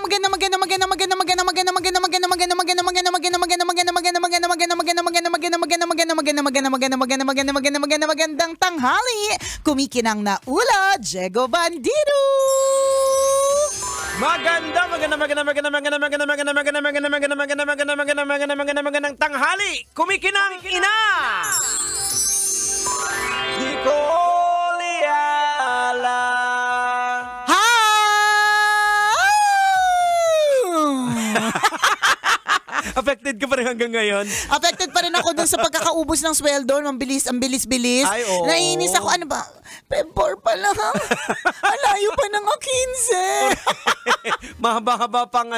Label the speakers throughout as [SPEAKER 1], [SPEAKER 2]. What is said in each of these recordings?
[SPEAKER 1] magandang tanghali. Kumikinang na ula, Diego Bandido.
[SPEAKER 2] Magandang tanghali. Kumikinang ina. Di ko liala. Affected ka pa rin hanggang ngayon?
[SPEAKER 1] Affected pa rin ako dun sa pagkakaubos ng sweldo. Ang bilis-bilis.
[SPEAKER 2] Ay, oo.
[SPEAKER 1] Naiinis ako. Ano ba? Pempor pa lang. Alayo pa ng 15.
[SPEAKER 2] Mahaba-haba pang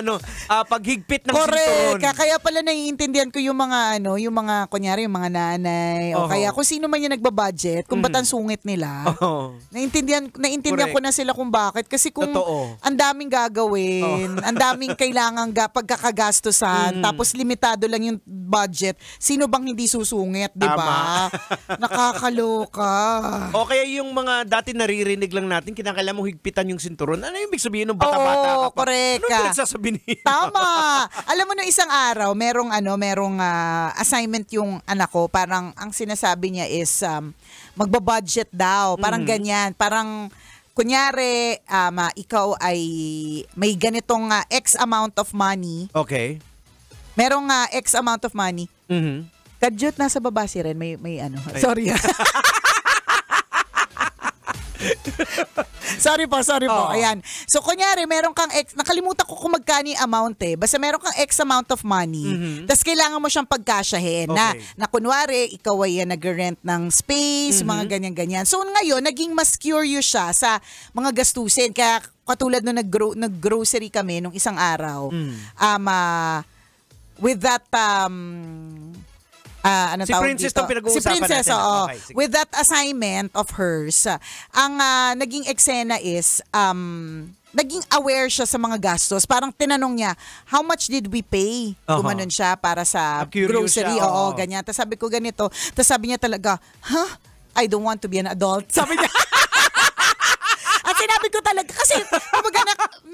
[SPEAKER 2] paghigpit ng
[SPEAKER 1] Correct.
[SPEAKER 2] sinturon.
[SPEAKER 1] Kaya pala naiintindihan ko yung mga kunyari yung mga nanay o kaya kung sino man yung nagbabudget, kung ba't ang sungit nila. Naintindihan ko na sila kung bakit. Kasi kung ang daming gagawin, ang daming kailangan pagkakagastusan, tapos limitado lang yung budget, sino bang hindi susungit, di ba? Nakakaloka.
[SPEAKER 2] O kaya yung mga dati naririnig lang natin, kinakailangan mo higpitan yung sinturon. Ano yung ibig sabihin ng bata-bata ka pa?
[SPEAKER 1] Correct.
[SPEAKER 2] Ano yung pinagsasabi niya?
[SPEAKER 1] Tama. Alam mo nung isang araw, merong assignment yung anak ko. Parang ang sinasabi niya is magbabudget daw. Parang ganyan. Parang kunyari, ikaw ay may ganitong X amount of money.
[SPEAKER 2] Okay.
[SPEAKER 1] Merong X amount of money. Kadyot, nasa baba si Ren. May ano. Ay. Sorry. Sorry po. Ayan. So, kunyari, meron kang X, nakalimutan ko kung magkano yung amount Basta meron kang X amount of money, tapos kailangan mo siyang pagkasyahin na kunwari, ikaw ay nag-rent ng space, mga ganyan-ganyan. So, ngayon, naging mas curious siya sa mga gastusin. Kaya, katulad nung nag-grocery kami nung isang araw, with that,
[SPEAKER 2] si Princess itong pinag-uusapan natin.
[SPEAKER 1] Okay, with that assignment of hers, ang naging eksena is, naging aware siya sa mga gastos. Parang tinanong niya, how much did we pay? Gumanon siya para sa grocery. Oo, ganyan. Tapos sabi ko ganito. Tapos sabi niya talaga, I don't want to be an adult. Sabi niya. At sinabi ko talaga, kasi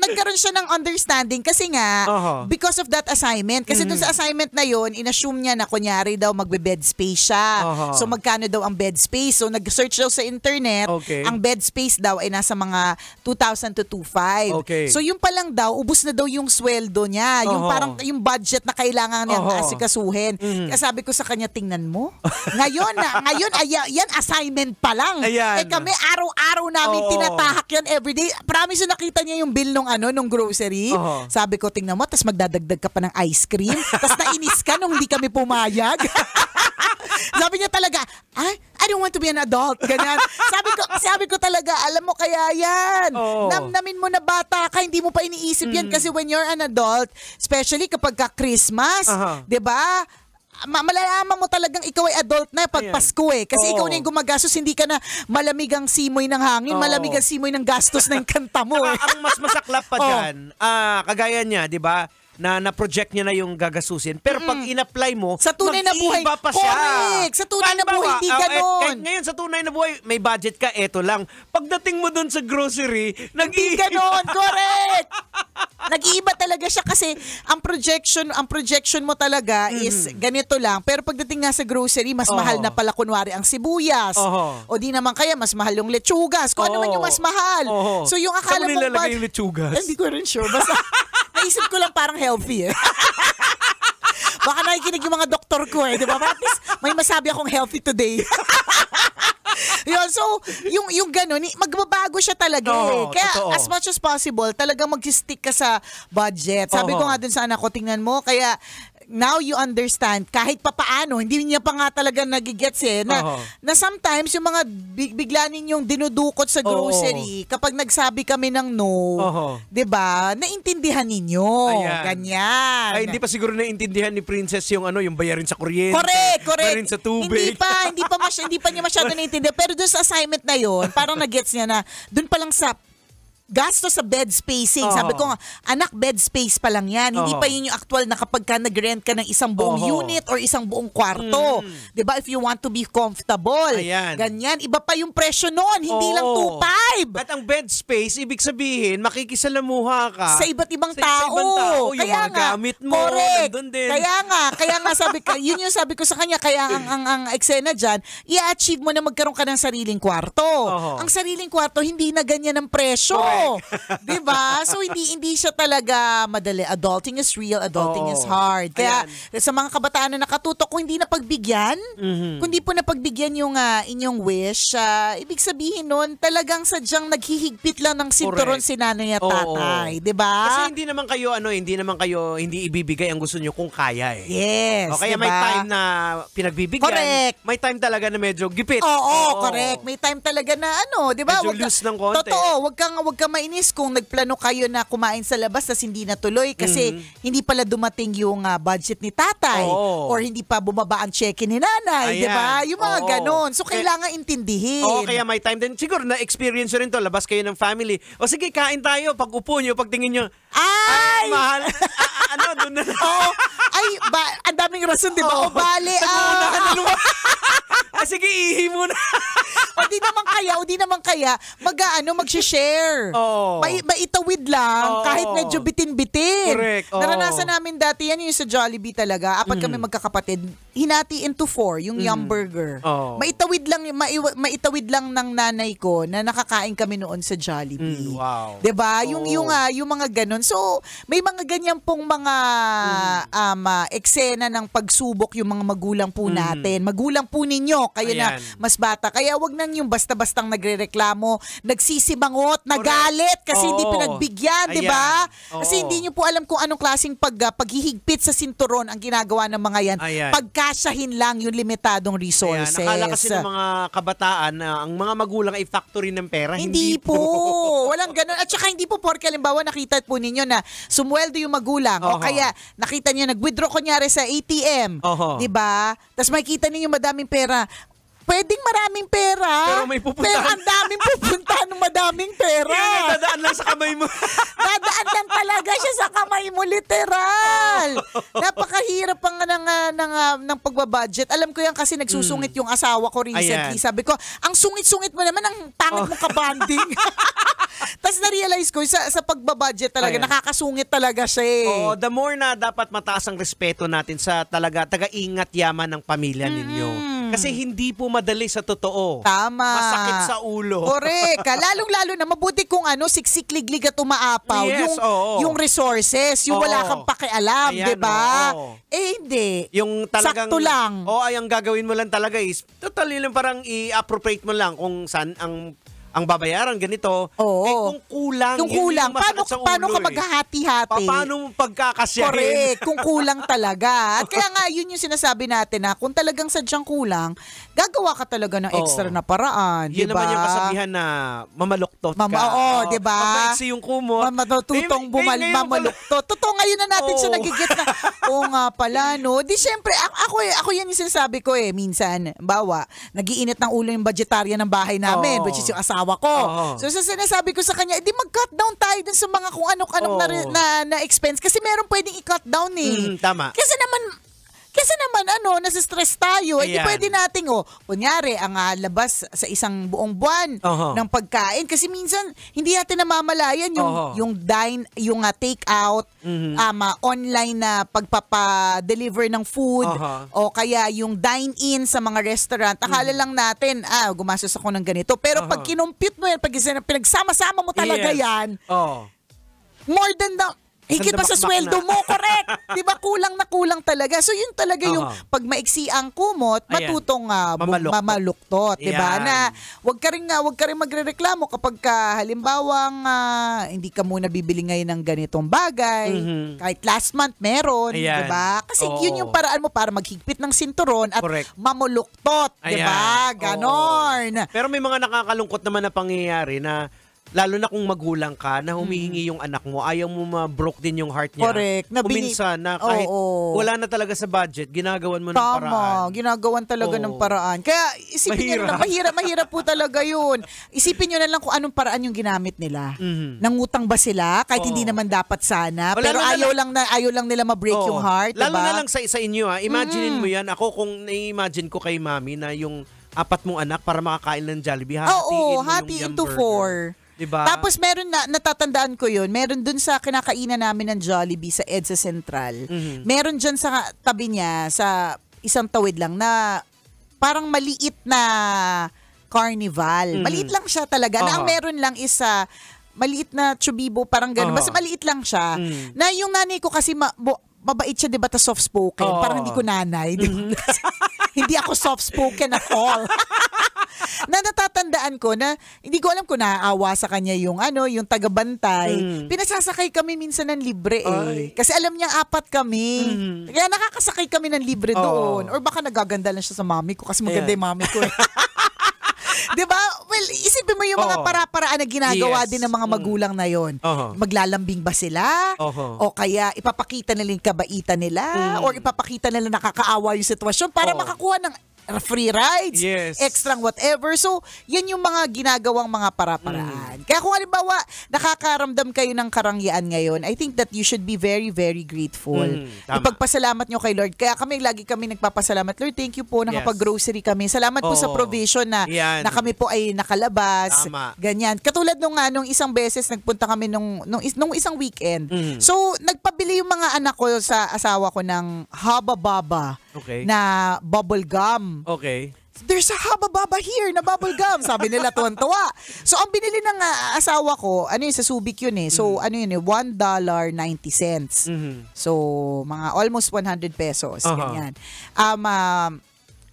[SPEAKER 1] nagkaroon siya ng understanding kasi nga, because of that assignment. Kasi dun sa assignment na yon, inassume niya na kunyari daw magbe-bed space siya. So magkano daw ang bed space? So nag-search daw sa internet, ang bed space daw ay nasa mga 2,000 to 2,500.
[SPEAKER 2] Okay.
[SPEAKER 1] So yung pa lang daw, ubus na daw yung sweldo niya. Yung parang yung budget na kailangan niyang asikasuhin. Kaya sabi ko sa kanya, tingnan mo. Ngayon, yan assignment pa lang.
[SPEAKER 2] Ayan.
[SPEAKER 1] Kami araw-araw namin tinatahak yan everyday. Promise nakita niya yung bill nung grocery. Sabi ko, tingnan mo, tas magdadagdag ka pa ng ice cream. Tas nainis ka nung hindi kami pumayag. Sabi niya talaga, I don't want to be an adult. Ganyan. Sabi ko talaga, alam mo kaya yan. Namnamin mo na bata ka, hindi mo pa iniisip yan. Kasi when you're an adult, especially kapag ka Christmas, 'di ba? Malalaman mo talagang ikaw ay adult na pag Pasko Kasi ikaw na yung gumagastos, hindi ka na malamig ang simoy ng hangin, malamig ang simoy ng gastos ng kanta mo.
[SPEAKER 2] Ang mas masaklap pa dyan, kagaya niya, di ba, na-project niya na yung gagasusin. Pero pag in-apply mo,
[SPEAKER 1] sa tunay na buhay,
[SPEAKER 2] pa siya.
[SPEAKER 1] Correct! Sa tunay na buhay, hindi ganon.
[SPEAKER 2] Ngayon, sa tunay na buhay, may budget ka, eto lang. Pagdating mo dun sa grocery,
[SPEAKER 1] hindi ganon. Correct! Nag-iiba talaga siya kasi ang projection mo talaga is ganito lang. Pero pagdating nga sa grocery, mas mahal na pala kunwari ang sibuyas. O di naman kaya, mas mahal yung lechugas. Kung ano man yung mas mahal. So yung akala
[SPEAKER 2] mong nilalagay yung lechugas?
[SPEAKER 1] Hindi ko rin sure. Basta naisip ko lang parang healthy Baka nakikinig yung mga doktor ko di ba? At least may masabi akong healthy today. Yun, so, yung gano'n, magbabago siya talaga Kaya, as much as possible, talagang mag-stick ka sa budget. Sabi ko nga dun sa anak ko, tingnan mo, kaya, now you understand, kahit papaano, hindi niya pa nga talaga nagigets na sometimes yung mga bigla ninyong dinudukot sa grocery, kapag nagsabi kami ng no, 'di ba? Naintindihan ninyo. Ganyan.
[SPEAKER 2] Ay, hindi pa siguro naintindihan ni Princess yung yung bayarin sa kuryente.
[SPEAKER 1] Correct.
[SPEAKER 2] Bayarin sa tubig.
[SPEAKER 1] Hindi pa niya masyado naintindihan. Pero doon sa assignment na yon, parang nagets niya na doon pa lang sa gasto sa bed spacing. Sabi ko nga, anak, bed space pa lang yan. Hindi pa yun yung actual na kapag ka nag-rent ka ng isang buong unit or isang buong kwarto. 'Di ba? If you want to be comfortable.
[SPEAKER 2] Ayan.
[SPEAKER 1] Ganyan. Iba pa yung presyo noon. Hindi lang 2.5.
[SPEAKER 2] At ang bed space, ibig sabihin, makikisalamuha ka
[SPEAKER 1] Sa iba't ibang
[SPEAKER 2] sa
[SPEAKER 1] tao.
[SPEAKER 2] ibang tao. Yung
[SPEAKER 1] Kaya
[SPEAKER 2] mga
[SPEAKER 1] nga,
[SPEAKER 2] gamit mo,
[SPEAKER 1] correct.
[SPEAKER 2] nandun din.
[SPEAKER 1] Kaya nga sabi ka, yun yung sabi ko sa kanya, kaya ang eksena dyan, i-achieve mo na magkaroon ka ng sariling kwarto. Ang sariling kwarto, hindi na ganyan ang presyo. 'Di ba? So hindi siya talaga madali. Adulting is real, adulting is hard. Kaya sa mga kabataan na nakatutok, kung hindi na pagbigyan, kung hindi po na pagbigyan yung inyong wish, ibig sabihin nun, talagang sadyang naghihigpit lang ng sinturon si nanay at tatay. 'Di ba?
[SPEAKER 2] Kasi hindi naman kayo hindi ibibigay ang gusto nyo kung kaya eh.
[SPEAKER 1] Yes.
[SPEAKER 2] O kaya
[SPEAKER 1] diba?
[SPEAKER 2] may time na pinagbibigyan.
[SPEAKER 1] Correct.
[SPEAKER 2] May time talaga na medyo gipit.
[SPEAKER 1] Correct. May time talaga na di ba?
[SPEAKER 2] Medyo loose ng konti.
[SPEAKER 1] Totoo, wag kang mainis kung nagplano kayo na kumain sa labas tas hindi natuloy kasi hindi pala dumating yung budget ni tatay or hindi pa bumaba ang cheque ni nanay, di ba? Yung mga ganon. So kailangan intindihin.
[SPEAKER 2] Kaya may time din. Siguro na experience rin to, labas kayo ng family. O sige, kain tayo. Pag upo nyo, pag tingin nyo,
[SPEAKER 1] ay
[SPEAKER 2] mahal. Doon na.
[SPEAKER 1] Ang daming rason, di ba? Bale,
[SPEAKER 2] sige, ihi muna.
[SPEAKER 1] o di naman kaya, mag-share. Maitawid lang, kahit medyo bitin-bitin.
[SPEAKER 2] Correct.
[SPEAKER 1] Naranasan namin dati yan, yung sa Jollibee talaga. Apat kami magkakapatid, hinati into 4, yung Yum Burger. Maitawid lang ng nanay ko na nakakain kami noon sa Jollibee.
[SPEAKER 2] Wow.
[SPEAKER 1] 'Di ba? Yung mga ganun. So, may mga ganyan pong mga eksena ng pagsubok yung mga magulang po natin. Magulang po ninyo, kayo na mas bata. Kaya wag nang yung basta-bastang nagrereklamo, nagsisimangot, nagalit kasi hindi pinagbigyan, 'di ba? Kasi hindi niyo po alam kung anong klaseng paghihigpit sa sinturon ang ginagawa ng mga yan. Pagkasyahin lang yung limitadong resources.
[SPEAKER 2] Nakala kasi ng mga kabataan na ang mga magulang ay factory ng pera.
[SPEAKER 1] Hindi po. Walang ganun. At saka hindi po porke halimbawa nakita po ninyo na sumweldo yung magulang o kaya nakita niyo nag-withdraw kunyari sa ATM. 'Di ba? Tapos makikita niyo madaming pera. Pwedeng maraming pera.
[SPEAKER 2] Pero may pupuntahan.
[SPEAKER 1] Pero ang daming pupuntahan ng madaming pera.
[SPEAKER 2] Dadaan lang sa kamay mo.
[SPEAKER 1] Dadaan lang talaga siya sa kamay mo, literal. Napakahirap pang ng pagbabudget. Alam ko yan kasi nagsusungit yung asawa ko recently. Sabi ko, ang sungit-sungit mo naman, ang pangit mong kabanding. Tapos na-realize ko, sa pagbabudget talaga, nakakasungit talaga siya eh.
[SPEAKER 2] The more na dapat mataas ang respeto natin sa taga-ingat yaman ng pamilya ninyo. Kasi hindi po madali sa totoo.
[SPEAKER 1] Tama.
[SPEAKER 2] Masakit sa ulo.
[SPEAKER 1] Correct. Lalong-lalo na mabuti kung siksikliglig at umaapaw.
[SPEAKER 2] Yes,
[SPEAKER 1] yung resources, yung wala kang pakialam, di ba? Hindi.
[SPEAKER 2] Yung talagang,
[SPEAKER 1] sakto lang.
[SPEAKER 2] ay ang gagawin mo lang talaga is, totally lang parang i-appropriate mo lang kung saan ang babayaran ganito. Kung kulang,
[SPEAKER 1] paano ka maghahati-hati?
[SPEAKER 2] Paano mo pagkakasyahin?
[SPEAKER 1] Correct, kung kulang talaga. At kaya nga, yun yung sinasabi natin na kung talagang sadyang kulang, gagawa ka talaga ng extra na paraan.
[SPEAKER 2] Yun
[SPEAKER 1] diba?
[SPEAKER 2] naman yung kasabihan na mamaluktot ka.
[SPEAKER 1] Diba?
[SPEAKER 2] Pag maiksi yung kumot.
[SPEAKER 1] Matututong mamaluktot. Totoo, ngayon na natin siya nagigit na, nga pala, no? Di syempre, ako yan yung sinasabi ko minsan, nagiinit ng ulo yung budgetarya ng bahay namin, which is yung asawa ko. So sinasabi ko sa kanya, di mag-cut down tayo dun sa mga kung anong na expense kasi meron pwedeng i-cut down
[SPEAKER 2] Tama.
[SPEAKER 1] Kasi naman nasa-stress tayo. Di pwede nating kunyari ang labas sa isang buong buwan ng pagkain kasi minsan hindi natin namamalayan yung take out, online na pagpapa-deliver ng food o kaya yung dine-in sa mga restaurant. Akala lang natin, gumastos ako ng ganito. Pero pag kinumpute mo yan, pag pinagsama-sama mo talaga yan, more than higit pa sa sweldo mo, correct. 'Di ba kulang talaga. So yun talaga yung pag maiksi ang kumot, matutong mamaluktot, 'di ba? Na wag ka ring magrereklamo kapag halimbawang hindi ka muna bibili ngayon ng ganitong bagay. Kahit last month meron, 'di ba? Kasi yun yung paraan mo para maghigpit ng sinturon at mamuluktot, 'di ba? Ganon.
[SPEAKER 2] Pero may mga nakakalungkot naman na pangyayari na lalo na kung magulang ka na humihingi yung anak mo, ayaw mo ma-broke din yung heart niya.
[SPEAKER 1] Correct.
[SPEAKER 2] Minsan na kahit wala na talaga sa budget, ginagawan mo ng paraan.
[SPEAKER 1] Tama, ginagawan talaga ng paraan. Kaya isipin nyo na lang, mahirap po talaga yun. Isipin nyo na lang kung anong paraan yung ginamit nila. Nangutang ba sila kahit hindi naman dapat sana, pero ayaw lang nila ma-break yung heart,
[SPEAKER 2] lalo
[SPEAKER 1] diba?
[SPEAKER 2] na lang sa inyo, imaginein mo yan. Ako kung na-imagine ko kay mami na yung 4 mong anak para makakain ng Jollibee,
[SPEAKER 1] hatiin into 4.
[SPEAKER 2] Diba?
[SPEAKER 1] Tapos meron natatandaan ko yun, meron dun sa kinakainan namin ng Jollibee sa EDSA Central. Meron dyan sa tabi niya, sa isang tawid lang, na parang maliit na carnival. Maliit lang siya talaga. Na ang meron lang is maliit na chubibo, parang gano'n. Basta maliit lang siya. Na yung nanay ko kasi mabait siya, diba, ta soft-spoken. Parang hindi ko nanay. Diba? Hindi ako soft-spoken at all. Na natatandaan ko na hindi ko alam kung naaawa sa kanya yung taga-bantay. Pinasasakay kami minsan ng libre Kasi alam niya 4 kami. Kaya nakakasakay kami ng libre doon. Or baka nagaganda lang siya sa mami ko kasi maganda yung mami ko. Diba? Well, isipin mo yung mga para-paraan na ginagawa din ng mga magulang na yon. Maglalambing ba sila? O kaya ipapakita nila yung kabaitan nila? Or ipapakita nila nakakaawa yung sitwasyon para makakuha ng free rides, extra whatever. So, yan yung mga ginagawang mga para-paraan. Kaya kung halimbawa, nakakaramdam kayo ng karangyaan ngayon, I think that you should be very, very grateful. Ipagpasalamat nyo kay Lord. Kaya lagi kami nagpapasalamat. Lord, thank you po, nakapag-grocery kami. Salamat po sa provision na kami po ay nakalabas. Ganyan. Katulad nung isang beses, nagpunta kami nung isang weekend. So, nagpabili yung mga anak ko sa asawa ko ng Haba Baba na bubble gum.
[SPEAKER 2] Okay.
[SPEAKER 1] There's a Haba Baba here na bubble gum. Sabi nila tuwan-tuwa. So, ang binili ng asawa ko, sa Subic yun So, $1.90. So, mga almost 100 pesos. Ganyan.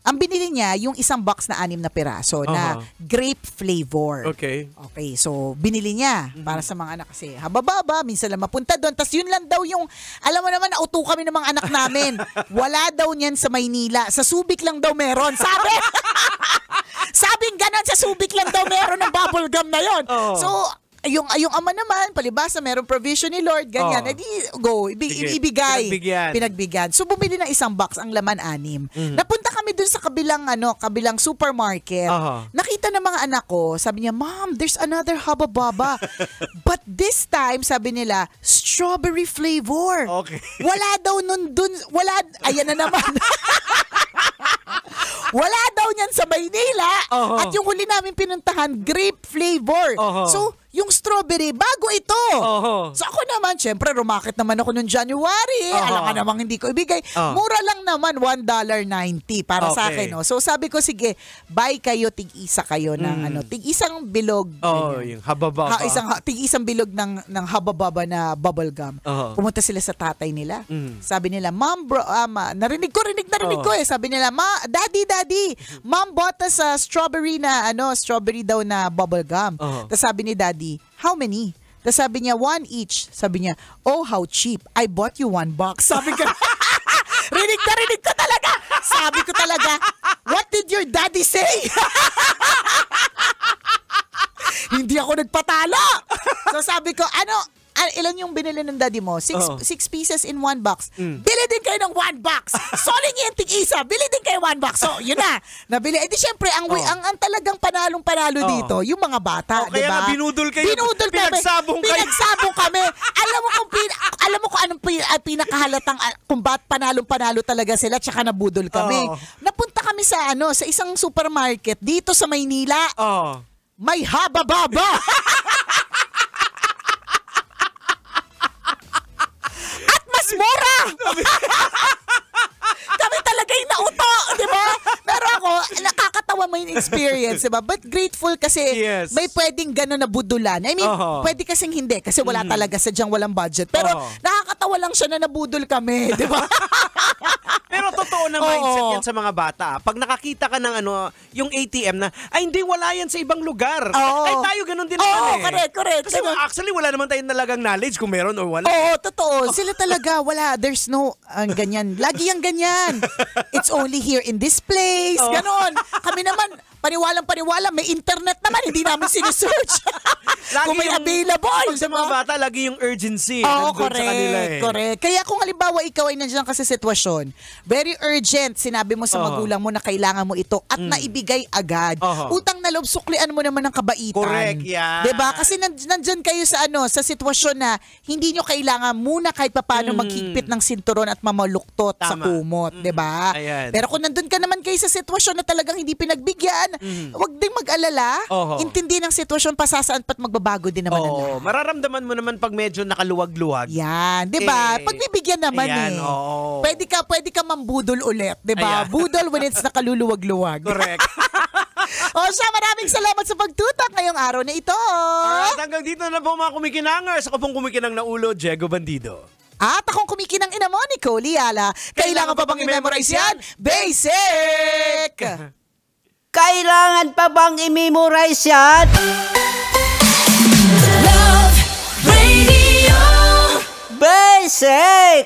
[SPEAKER 1] Ang binili niya, yung isang box na 6 na piraso na grape flavor.
[SPEAKER 2] Okay.
[SPEAKER 1] So binili niya para sa mga anak kasi haba-baba, minsan lang mapunta doon. Tapos yun lang daw yung, alam mo naman, nauto kami ng mga anak namin. Wala daw niyan sa Maynila. Sa Subic lang daw meron. Sabing ganon, sa Subic lang daw meron ng bubble gum na yon. So, yung ama naman, palibasa, merong provision ni Lord, ganyan. Ibigay. Pinagbigyan. So, bumili ng isang box, ang laman 6. Napunta kami dun sa kabilang supermarket. Nakita ng mga anak ko, sabi niya, Mom, there's another Haba Baba. But this time, sabi nila, strawberry flavor.
[SPEAKER 2] Okay.
[SPEAKER 1] Wala daw nun dun, ayan na naman. Wala daw niyan sa Maynila. At yung huli namin pinuntahan, grape flavor. So, yung strawberry, bago ito. So ako naman, syempre, rumakit naman ako noong January. Alam ka namang hindi ko ibigay. Mura lang naman, $1.90 para sa akin. No? So sabi ko, sige, buy kayo, tig-isa kayo ng tig-isang bilog.
[SPEAKER 2] Yung Haba-Baba.
[SPEAKER 1] Tig-isang bilog ng Haba-Baba na bubble gum. Pumunta sila sa tatay nila. Sabi nila, Mom, bro, narinig ko Sabi nila, Daddy, Mom bought us a strawberry daw na bubble gum. Tapos sabi ni Daddy, how many? Tapos sabi niya, 1 each. Sabi niya, oh, how cheap. I bought you 1 box. Sabi ko, rinig ko talaga. Sabi ko talaga, what did your daddy say? Hindi ako nagpatalo. So sabi ko, ilan yung binili ng daddy mo? 6 pieces in 1 box. Bili din kayo ng 1 box. Soling yung tig-isa. Bili din kayo 1 box. So, yun na. Nabili. Eh di syempre, ang talagang panalong-panalo dito, yung mga bata, di ba?
[SPEAKER 2] Kaya nga binudol kayo.
[SPEAKER 1] Pinagsabong kami. Alam mo kung anong pinakahalatang kung ba't panalong-panalo talaga sila, tsaka nabudol kami. Napunta kami sa isang supermarket dito sa Maynila. May Haba Baba. Mura! Kami talaga yung nauto, di ba? Pero ako, nakakatawa mo yung experience, di ba? But grateful kasi may pwedeng gano'n na budulan. I mean, pwede kasing hindi kasi wala talaga, sadyang walang budget. Pero nakakatawa lang siya na nabudol kami, di ba?
[SPEAKER 2] Pero totoo na mindset yan sa mga bata. Pag nakakita ka ng yung ATM na, ay hindi, wala yan sa ibang lugar. Ay tayo ganun din naman
[SPEAKER 1] correct.
[SPEAKER 2] Kasi actually wala naman tayong talagang knowledge kung meron o wala.
[SPEAKER 1] Totoo. Sila talaga, wala. There's no, ganyan. Lagi yung ganyan. It's only here in this place. Ganon. Kami naman, paniwalang-paniwala, may internet naman, hindi namin sinesearch. Kung may available.
[SPEAKER 2] Pag sa mga bata, lagi yung urgency.
[SPEAKER 1] Oo,
[SPEAKER 2] Sa kanila eh.
[SPEAKER 1] correct. Kaya kung halimbawa ikaw ay nandiyan ka sa sitwasyon, very urgent, sinabi mo sa magulang mo na kailangan mo ito at naibigay agad. Utang na loob, suklian mo naman ng kabaitan.
[SPEAKER 2] Correct, yeah.
[SPEAKER 1] Diba? Kasi nandyan kayo sa sa sitwasyon na hindi nyo kailangan muna kahit papaano maghigpit ng sinturon at mamaluktot sa kumot. Diba?
[SPEAKER 2] Ayan.
[SPEAKER 1] Pero kung nandun ka naman kayo sa sitwasyon na talagang hindi pinagbigyan, wag ding mag-alala. Intindi ng sitwasyon, pasasaan pat magbabago din naman ang lahat.
[SPEAKER 2] Mararamdaman mo naman pag medyo nakaluwag-luwag.
[SPEAKER 1] Yan, 'di ba? Pagbibigyan naman
[SPEAKER 2] ayan,
[SPEAKER 1] Pwede ka mambudol ulit, 'di ba? Budol when it's nakaluluwag-luwag.
[SPEAKER 2] Correct.
[SPEAKER 1] Siya, maraming salamat sa pagtutak ngayong araw na ito.
[SPEAKER 2] Alright, hanggang dito na po mga kumikinangers. Ako pong kumikinang na ulo, Diego Bandido.
[SPEAKER 1] At akong kumikinang ina mo, Nicole Yala. Kailangan pa bang i-memorize yan? Basic!
[SPEAKER 3] Kailangan pa bang i-memorize yan?
[SPEAKER 4] Love Radio.
[SPEAKER 3] Basic!